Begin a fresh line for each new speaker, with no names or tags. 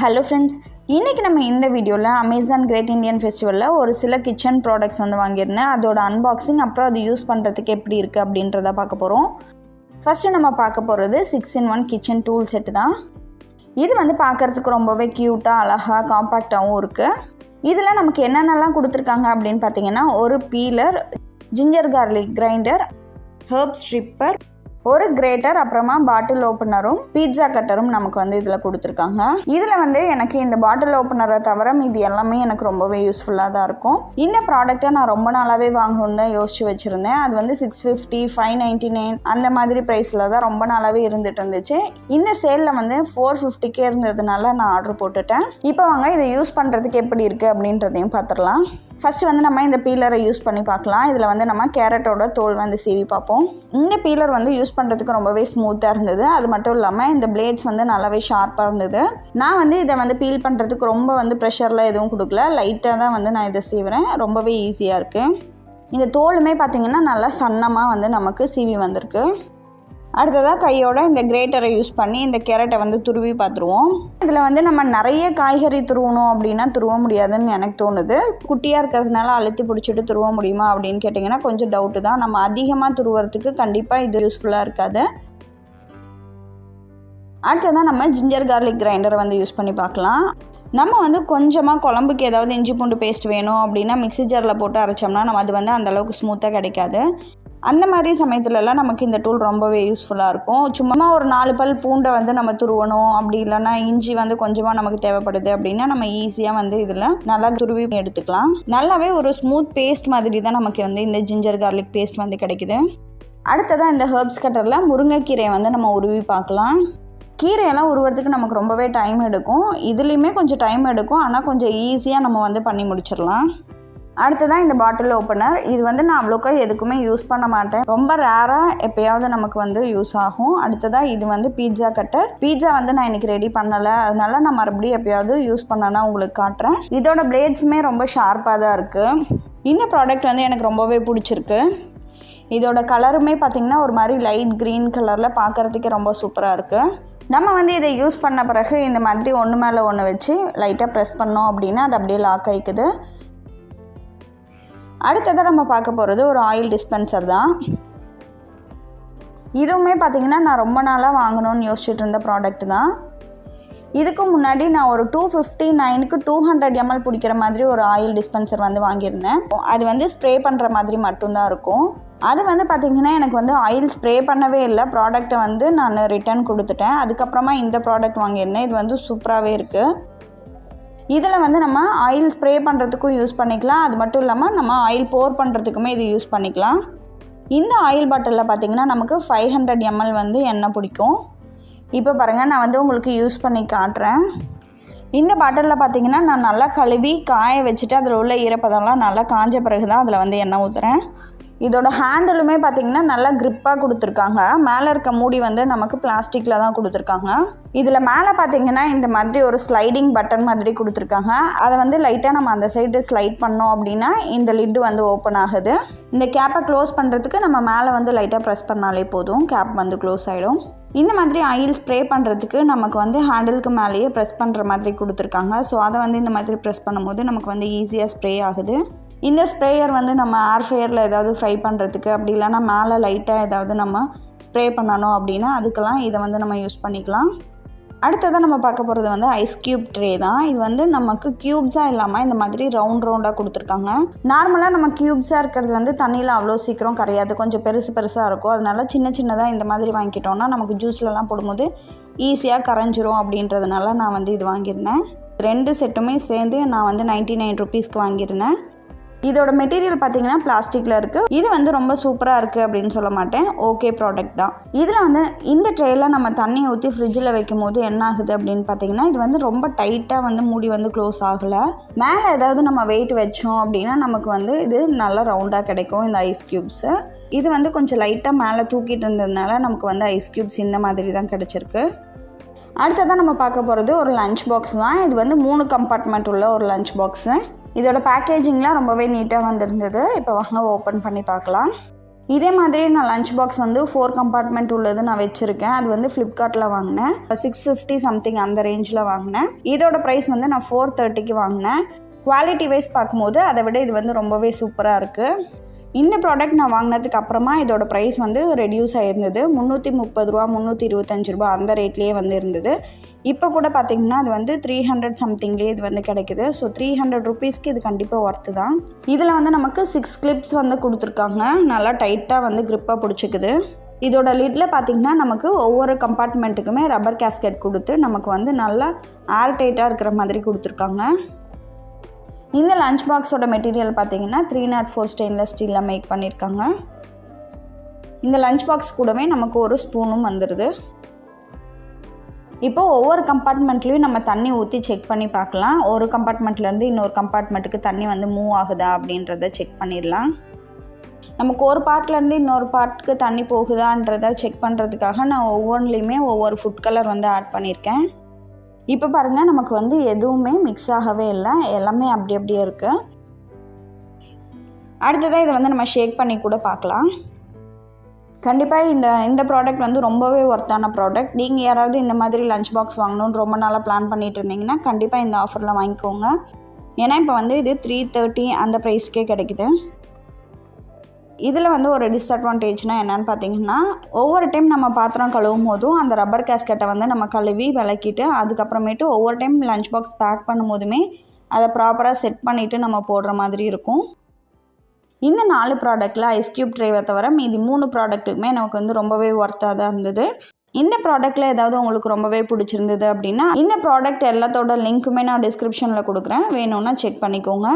Hello friends, இன்றைக்கி நம்ம இந்த வீடியோவில் அமேசான் கிரேட் இண்டியன் ஃபெஸ்டிவலில் ஒரு சில கிச்சன் ப்ராடக்ட்ஸ் வந்து வாங்கியிருந்தேன். அதோட அன்பாக்சிங் அப்புறம் அது யூஸ் பண்ணுறதுக்கு எப்படி இருக்குது அப்படின்றத பார்க்க போகிறோம். ஃபஸ்ட்டு நம்ம பார்க்க போகிறது 6-in-1 கிச்சன் டூல் செட்டு தான். இது வந்து பார்க்குறதுக்கு ரொம்பவே க்யூட்டாக அழகாக காம்பேக்டாகவும் இருக்குது. இதில் நமக்கு என்னென்னலாம் கொடுத்துருக்காங்க அப்படின்னு பார்த்தீங்கன்னா, ஒரு peeler, ginger garlic grinder, Harb stripper, ஒரு கிரேட்டர், அப்புறமா பாட்டில் ஓப்பனரும் பீட்சா கட்டரும் நமக்கு வந்து இதில் கொடுத்துருக்காங்க. இதில் வந்து எனக்கு இந்த பாட்டில் ஓப்பனரை தவிர இது எல்லாமே எனக்கு ரொம்பவே யூஸ்ஃபுல்லாக தான் இருக்கும். இந்த ப்ராடக்ட்டை நான் ரொம்ப நாளாகவே வாங்கணுன்னு தான் யோசிச்சு வச்சுருந்தேன். அது வந்து 650, 599 அந்த மாதிரி ப்ரைஸில் தான் ரொம்ப நாளாகவே இருந்துச்சு. இந்த சேலில் வந்து 450 இருந்ததுனால நான் ஆர்டர் போட்டுட்டேன். இப்போ வாங்க இதை யூஸ் பண்ணுறதுக்கு எப்படி இருக்குது அப்படின்றதையும் பார்த்துடலாம். ஃபஸ்ட்டு வந்து நம்ம இந்த பீலரை யூஸ் பண்ணி பார்க்கலாம். இதில் வந்து நம்ம கேரட்டோட தோல் வந்து சீவி பார்ப்போம். இந்த பீலர் வந்து யூஸ் பண்ணுறதுக்கு ரொம்பவே ஸ்மூத்தாக இருந்தது. அது மட்டும் இல்லாமல் இந்த பிளேட்ஸ் வந்து நல்லாவே ஷார்ப்பாக இருந்தது. நான் வந்து இதை வந்து பீல் பண்ணுறதுக்கு ரொம்ப வந்து ப்ரெஷரில் எதுவும் கொடுக்கல, லைட்டாக தான் வந்து நான் இதை சீவுறேன். ரொம்பவே ஈஸியாக இருக்குது. இந்த தோலுமே பார்த்திங்கன்னா நல்லா சன்னமாக வந்து நமக்கு சீவி வந்திருக்கு. அடுத்ததாக கையோட இந்த கிரேட்டரை யூஸ் பண்ணி இந்த கேரட்டை வந்து துருவி பார்த்துருவோம். இதில் வந்து நம்ம நிறைய காய்கறி துருவணும் அப்படின்னா துருவ முடியாதுன்னு எனக்கு தோணுது. குட்டியாக இருக்கிறதுனால அழுத்தி பிடிச்சிட்டு துருவ முடியுமா அப்படின்னு கேட்டிங்கன்னா கொஞ்சம் டவுட்டு தான். நம்ம அதிகமாக துருவறதுக்கு கண்டிப்பாக இது யூஸ்ஃபுல்லாக இருக்காது. அடுத்ததாக நம்ம ஜிஞ்சர் கார்லிக் கிரைண்டரை வந்து யூஸ் பண்ணி பார்க்கலாம். நம்ம வந்து கொஞ்சமாக குழம்புக்கு ஏதாவது இஞ்சி பூண்டு பேஸ்ட் வேணும் அப்படின்னா மிக்ஸி ஜாரில் போட்டு அரைச்சோம்னா நம்ம அது வந்து அந்தளவுக்கு ஸ்மூத்தாக கிடைக்காது. அந்த மாதிரி சமயத்துலலாம் நமக்கு இந்த டூல் ரொம்பவே யூஸ்ஃபுல்லாக இருக்கும். சும்மா ஒரு 4 பல் பூண்டை வந்து நம்ம துருவணும், அப்படி இல்லைன்னா இஞ்சி வந்து கொஞ்சமாக நமக்கு தேவைப்படுது அப்படின்னா நம்ம ஈஸியாக வந்து இதில் நல்லா துருவி எடுத்துக்கலாம். நல்லாவே ஒரு ஸ்மூத் பேஸ்ட் மாதிரி தான் நமக்கு வந்து இந்த ஜிஞ்சர் கார்லிக் பேஸ்ட் வந்து கிடைக்குது. அடுத்ததாக இந்த ஹர்ப்ஸ் கட்டரில் முருங்கைக்கீரையை வந்து நம்ம உருவி பார்க்கலாம். கீரையெல்லாம் உருவறதுக்கு நமக்கு ரொம்பவே டைம் எடுக்கும். இதுலேயுமே கொஞ்சம் டைம் எடுக்கும், ஆனால் கொஞ்சம் ஈஸியாக நம்ம வந்து பண்ணி முடிச்சிடலாம். அடுத்ததான் இந்த பாட்டில் ஓப்பனர். இது வந்து நான் அவ்வளோக்கா எதுக்குமே யூஸ் பண்ண மாட்டேன், ரொம்ப ரேராக எப்போயாவது நமக்கு வந்து யூஸ் ஆகும். அடுத்ததாக இது வந்து பீட்சா கட்டர். பீட்சா வந்து நான் இன்றைக்கி ரெடி பண்ணலை, அதனால நான் மறுபடியும் எப்போயாவது யூஸ் பண்ணனா உங்களுக்கு காட்டுறேன். இதோட பிளேட்ஸுமே ரொம்ப ஷார்ப்பாக தான் இருக்குது. இந்த ப்ராடக்ட் வந்து எனக்கு ரொம்பவே பிடிச்சிருக்கு. இதோட கலருமே பார்த்திங்கன்னா ஒரு மாதிரி லைட் க்ரீன் கலரில் பார்க்குறதுக்கே ரொம்ப சூப்பராக இருக்குது. நம்ம வந்து இதை யூஸ் பண்ண பிறகு இந்த மாதிரி ஒன்று மேலே ஒன்று வச்சு லைட்டாக ப்ரெஸ் பண்ணோம் அப்படின்னா அது அப்படியே லாக் ஆகிக்குது. அடுத்ததாக நம்ம பார்க்க போகிறது ஒரு ஆயில் டிஸ்பென்சர் தான். இதுவுமே பார்த்திங்கன்னா நான் ரொம்ப நாளாக வாங்கணும்னு யோசிச்சுட்டு இருந்த ப்ராடக்ட் தான். இதுக்கு முன்னாடி நான் ஒரு 259க்கு 200 ml பிடிக்கிற மாதிரி ஒரு ஆயில் டிஸ்பென்சர் வந்து வாங்கியிருந்தேன். அது வந்து ஸ்ப்ரே பண்ணுற மாதிரி மட்டும்தான் இருக்கும். அது வந்து பார்த்திங்கன்னா எனக்கு வந்து ஆயில் ஸ்ப்ரே பண்ணவே இல்லை. ப்ராடக்ட்டை வந்து நான் ரிட்டர்ன் கொடுத்துட்டேன். அதுக்கப்புறமா இந்த ப்ராடக்ட் வாங்கியிருந்தேன். இது வந்து சூப்பராகவே இருக்குது. இதில் வந்து நம்ம ஆயில் ஸ்ப்ரே பண்ணுறதுக்கும் யூஸ் பண்ணிக்கலாம். அது மட்டும் இல்லாமல் நம்ம ஆயில் போர் பண்ணுறதுக்குமே இது யூஸ் பண்ணிக்கலாம். இந்த ஆயில் பாட்டிலில் பார்த்திங்கன்னா நமக்கு 500 ml வந்து எண்ணெய் பிடிக்கும். இப்போ பாருங்கள், நான் வந்து உங்களுக்கு யூஸ் பண்ணி காட்டுறேன். இந்த பாட்டிலில் பார்த்திங்கன்னா நான் நல்லா கழுவி காய வச்சுட்டு அதில் உள்ள ஈரப்பதம்லாம் நல்லா காஞ்ச பிறகு தான் அதில் வந்து எண்ணெய் ஊற்றுறேன். இதோட ஹேண்டிலுமே பார்த்திங்கன்னா நல்லா க்ரிப்பாக கொடுத்துருக்காங்க. மேலே இருக்க மூடி வந்து நமக்கு பிளாஸ்டிக்கில் தான் கொடுத்துருக்காங்க. இதில் மேலே பார்த்திங்கன்னா இந்த மாதிரி ஒரு ஸ்லைடிங் பட்டன் மாதிரி கொடுத்துருக்காங்க. அதை வந்து லைட்டாக நம்ம அந்த சைடு ஸ்லைட் பண்ணோம் அப்படின்னா இந்த லிட்டு வந்து ஓப்பன் ஆகுது. இந்த கேப்பை க்ளோஸ் பண்ணுறதுக்கு நம்ம மேலே வந்து லைட்டாக ப்ரெஸ் பண்ணாலே போதும், கேப் வந்து க்ளோஸ் ஆகிடும். இந்த மாதிரி ஆயில் ஸ்ப்ரே பண்ணுறதுக்கு நமக்கு வந்து ஹேண்டிலுக்கு மேலேயே ப்ரெஸ் பண்ணுற மாதிரி கொடுத்துருக்காங்க. ஸோ அதை வந்து இந்த மாதிரி ப்ரெஸ் பண்ணும்போது நமக்கு வந்து ஈஸியாக ஸ்ப்ரே ஆகுது. இந்த ஸ்ப்ரேயர் வந்து நம்ம ஏர் ஃப்ரையரில் ஏதாவது ஃப்ரை பண்ணுறதுக்கு, அப்படி இல்லைனா மேலே லைட்டாக ஏதாவது நம்ம ஸ்ப்ரே பண்ணணும் அப்படின்னா அதுக்கெல்லாம் இதை வந்து நம்ம யூஸ் பண்ணிக்கலாம். அடுத்ததாக நம்ம பார்க்க போகிறது வந்து ஐஸ் க்யூப் ட்ரே தான். இது வந்து நமக்கு க்யூப்ஸாக இல்லாமல் இந்த மாதிரி ரவுண்டாக கொடுத்துருக்காங்க. நார்மலாக நம்ம க்யூப்ஸாக இருக்கிறது வந்து தண்ணியில் அவ்வளோ சீக்கிரம் கரையாது, கொஞ்சம் பெருசாக இருக்கும். அதனால சின்னதாக இந்த மாதிரி வாங்கிட்டோம்னா நமக்கு ஜூஸ்லலாம் போடும்போது ஈஸியாக கரைஞ்சிரும். அப்படின்றதுனால நான் வந்து இது வாங்கியிருந்தேன். 2 செட்டுமே சேர்ந்து நான் வந்து 99 rupeesக்கு வாங்கியிருந்தேன். இதோட மெட்டீரியல் பார்த்திங்கன்னா பிளாஸ்டிக்கில் இருக்குது. இது வந்து ரொம்ப சூப்பராக இருக்குது அப்படின்னு சொல்ல மாட்டேன், ஓகே ப்ராடக்ட் தான். இதில் வந்து இந்த ட்ரேயில் நம்ம தண்ணி ஊற்றி ஃப்ரிட்ஜில் வைக்கும் போது என்ன ஆகுது அப்படின்னு பார்த்திங்கன்னா இது வந்து ரொம்ப டைட்டாக வந்து மூடி வந்து க்ளோஸ் ஆகலை. மேலே ஏதாவது நம்ம வெயிட் வச்சோம் அப்படின்னா நமக்கு வந்து இது நல்லா ரவுண்டாக கிடைக்கும் இந்த ஐஸ் க்யூப்ஸு. இது வந்து கொஞ்சம் லைட்டாக மேலே தூக்கிட்டு இருந்ததுனால நமக்கு வந்து ஐஸ் க்யூப்ஸ் இந்த மாதிரி தான் கிடச்சிருக்கு. அடுத்ததான் நம்ம பார்க்க போகிறது ஒரு லஞ்ச் பாக்ஸ் தான். இது வந்து 3 கம்பார்ட்மெண்ட் உள்ள ஒரு லஞ்ச் பாக்ஸு. இதோட பேக்கேஜிங்லாம் ரொம்பவே நீட்டாக வந்திருந்தது. இப்போ வாங்க ஓப்பன் பண்ணி பார்க்கலாம். இதே மாதிரி நான் லஞ்ச் பாக்ஸ் வந்து 4 கம்பார்ட்மெண்ட் உள்ளது நான் வச்சுருக்கேன். அது வந்து ஃப்ளிப்கார்ட்டில் வாங்கினேன். 650 சம்திங் அந்த ரேஞ்சில் வாங்கினேன். இதோட ப்ரைஸ் வந்து நான் 430க்கு வாங்கினேன். குவாலிட்டி வைஸ் பார்க்கும்போது அதை விட இது வந்து ரொம்பவே சூப்பராக இருக்குது. இந்த ப்ராடக்ட் நான் வாங்கினதுக்கு அப்புறமா இதோட ப்ரைஸ் வந்து ரெடியூஸ் ஆகிருந்தது. 330 ரூபா 325 ரூபா அந்த ரேட்லேயே வந்து இருந்தது. இப்போ கூட பார்த்திங்கன்னா அது வந்து 300 சம்திங்லேயே இது வந்து கிடைக்குது. ஸோ 300 ருபீஸ்க்கு இது கண்டிப்பாக ஒர்த்து தான். இதில் வந்து நமக்கு 6 கிளிப்ஸ் வந்து கொடுத்துருக்காங்க. நல்லா டைட்டாக வந்து க்ரிப்பாக பிடிச்சிக்குது. இதோட லிட்டில் பார்த்திங்கன்னா நமக்கு ஒவ்வொரு கம்பார்ட்மெண்ட்டுக்குமே ரப்பர் கேஸ்கெட் கொடுத்து நமக்கு வந்து நல்லா ஏர் டைட்டாக இருக்கிற மாதிரி கொடுத்துருக்காங்க. இந்த லஞ்ச் பாக்ஸோட மெட்டீரியல் பார்த்திங்கன்னா 304 ஸ்டெயின்லெஸ் ஸ்டீலில் மேக் பண்ணியிருக்காங்க. இந்த லஞ்ச் பாக்ஸ் கூடவே நமக்கு ஒரு ஸ்பூனும் வந்துடுது. இப்போது ஒவ்வொரு கம்பார்ட்மெண்ட்லேயும் நம்ம தண்ணி ஊற்றி செக் பண்ணி பார்க்கலாம். ஒரு கம்பார்ட்மெண்ட்லேருந்து இன்னொரு கம்பார்ட்மெண்ட்டுக்கு தண்ணி வந்து மூவ் ஆகுதா அப்படின்றத செக் பண்ணிடலாம். நமக்கு ஒரு பார்ட்லேருந்து இன்னொரு பார்ட்டுக்கு தண்ணி போகுதான்றதை செக் பண்ணுறதுக்காக நான் ஒவ்வொன்றுலேயுமே ஒவ்வொரு ஃபுட் கலர் வந்து ஆட் பண்ணியிருக்கேன். இப்போ பாருங்கள், நமக்கு வந்து எதுவுமே மிக்ஸ் ஆகவே இல்லை, எல்லாமே அப்படி அப்படியே இருக்குது. அடுத்ததாக இதை வந்து நம்ம ஷேக் பண்ணி கூட பார்க்கலாம். கண்டிப்பாக இந்த ப்ராடக்ட் வந்து ரொம்பவே ஒர்த்தான ப்ராடக்ட். நீங்கள் யாராவது இந்த மாதிரி லஞ்ச் பாக்ஸ் வாங்கணுன்னு ரொம்ப நாளாக பிளான் பண்ணிட்டு இருந்தீங்கன்னா கண்டிப்பாக இந்த ஆஃபரில் வாங்கிக்கோங்க. ஏன்னா இப்போ வந்து இது 330 அந்த ப்ரைஸ்க்கே கிடைக்குது. இதில் வந்து ஒரு டிஸ்அட்வான்டேஜ்னால் என்னென்னு பார்த்தீங்கன்னா, ஒவ்வொரு டைம் நம்ம பாத்திரம் கழுவும் போதும் அந்த ரப்பர் கேஸ்கெட்டை வந்து நம்ம கழுவி விளக்கிட்டு அதுக்கப்புறமேட்டு ஒவ்வொரு டைம் லஞ்ச் பாக்ஸ் பேக் பண்ணும் போதுமே அதை ப்ராப்பராக செட் பண்ணிவிட்டு நம்ம போடுற மாதிரி இருக்கும். இந்த 4 ப்ராடக்ட்டில் ஐஸ் க்யூப் ட்ரேவை தவிர மீதி 3 ப்ராடக்ட்டுக்குமே நமக்கு வந்து ரொம்பவே ஒர்த்தாக தான் இருந்தது. இந்த ப்ராடக்ட்டில் ஏதாவது உங்களுக்கு ரொம்பவே பிடிச்சிருந்தது அப்படின்னா இந்த ப்ராடக்ட் எல்லாத்தோட லிங்க்குமே நான் டிஸ்கிரிப்ஷனில் கொடுக்குறேன், வேணும்னா செக் பண்ணிக்கோங்க.